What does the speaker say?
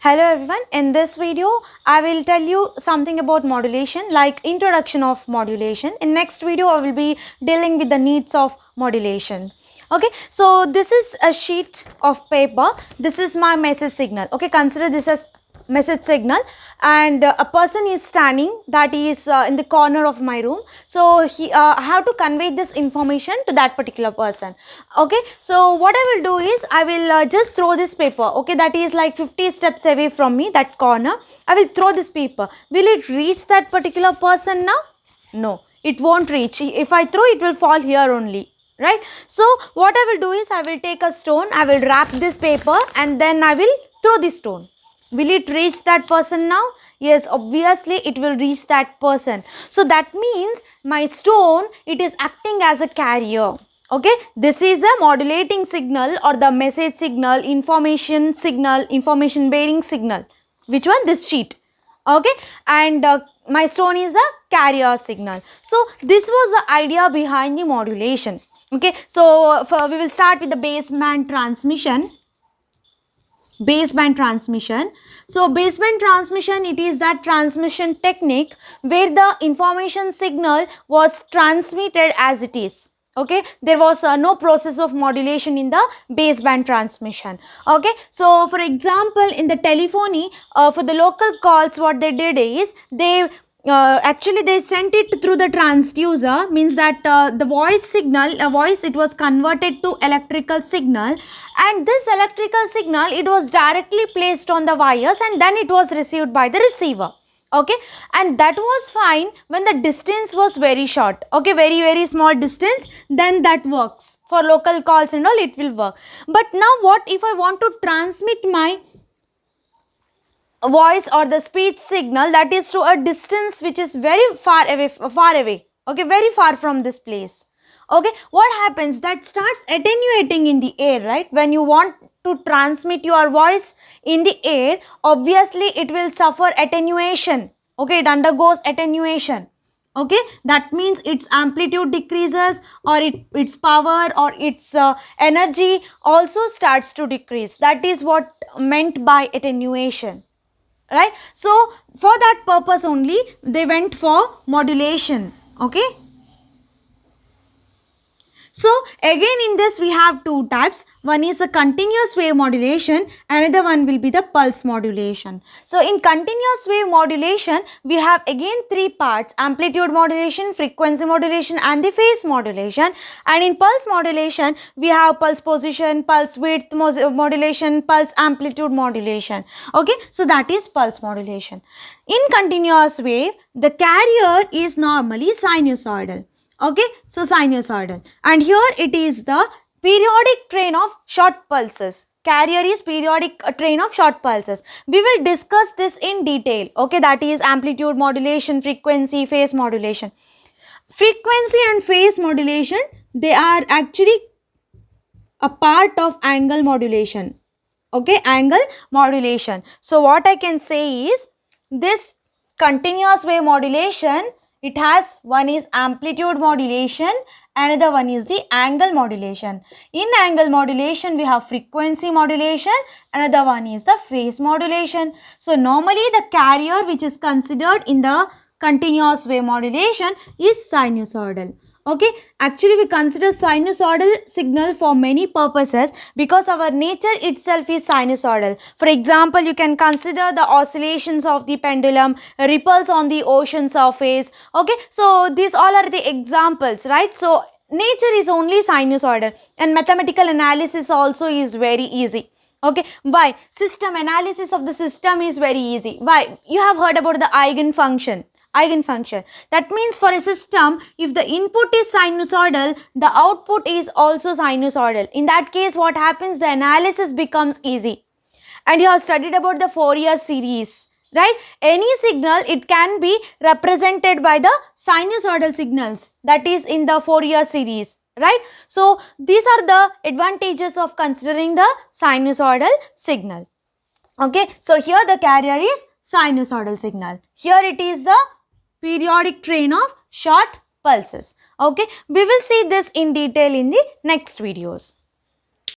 Hello everyone, in this video I will tell you something about modulation, like introduction of modulation. In next video I will be dealing with the needs of modulation. Okay, so this is a sheet of paper. This is my message signal. Okay, consider this as message signal, and a person is standing, that is in the corner of my room. So I have to convey this information to that particular person. Okay, so what I will do is I will just throw this paper. Okay, that is like 50 steps away from me, that corner. I will throw this paper. Will it reach that particular person now? No, it won't reach. If I throw, it will fall here only, right? So what I will do is I will take a stone, I will wrap this paper, and then I will throw this stone. Will it reach that person now? Yes, obviously it will reach that person. So that means my stone, it is acting as a carrier. Okay, this is a modulating signal or the message signal, information bearing signal. Which one? This sheet. Okay, and my stone is a carrier signal. So this was the idea behind the modulation. Okay, so we will start with the baseband transmission. Baseband transmission. So baseband transmission, it is that transmission technique where the information signal was transmitted as it is. Okay, there was no process of modulation in the baseband transmission. Okay, so for example, in the telephony, for the local calls, what they did is actually they sent it through the transducer, means that the voice signal, it was converted to electrical signal, and this electrical signal, it was directly placed on the wires, and then it was received by the receiver. Okay, and that was fine when the distance was very short. Okay, very small distance, then that works for local calls and all, it will work. But now what if I want to transmit my voice or the speech signal, that is to a distance which is very far away, okay, very far from this place. Okay, what happens? That starts attenuating in the air, right? When you want to transmit your voice in the air, obviously it will suffer attenuation. Okay, it undergoes attenuation. Okay, that means its amplitude decreases, or its power or its energy also starts to decrease. That is what meant by attenuation. Right, so for that purpose only they went for modulation. Okay, so again in this we have two types. One is a continuous wave modulation, another one will be the pulse modulation. So in continuous wave modulation we have again three parts: amplitude modulation, frequency modulation, and the phase modulation. And in pulse modulation we have pulse position, pulse width modulation, pulse amplitude modulation. Okay, so that is pulse modulation. In continuous wave the carrier is normally sinusoidal. Okay, so sinusoidal, and here it is the periodic train of short pulses. Carrier is periodic train of short pulses. We will discuss this in detail. Okay, that is amplitude modulation, frequency, phase modulation. Frequency and phase modulation, they are actually a part of angle modulation. Okay, angle modulation. So what I can say is, this continuous wave modulation, it has, one is amplitude modulation, another one is the angle modulation. In angle modulation we have frequency modulation, another one is the phase modulation. So normally the carrier which is considered in the continuous wave modulation is sinusoidal. Okay, actually we consider sinusoidal signal for many purposes because our nature itself is sinusoidal. For example, you can consider the oscillations of the pendulum, ripples on the ocean surface. Okay, so these all are the examples, right? So nature is only sinusoidal, and mathematical analysis also is very easy. Okay, why? System analysis of the system is very easy. Why? You have heard about the eigenfunction. That means for a system, if the input is sinusoidal, the output is also sinusoidal. In that case, what happens? The analysis becomes easy. And you have studied about the Fourier series, right? Any signal, it can be represented by the sinusoidal signals, that is in the Fourier series, right? So these are the advantages of considering the sinusoidal signal. Okay, so here the carrier is sinusoidal signal. Here it is the periodic train of short pulses. Okay, we will see this in detail in the next videos.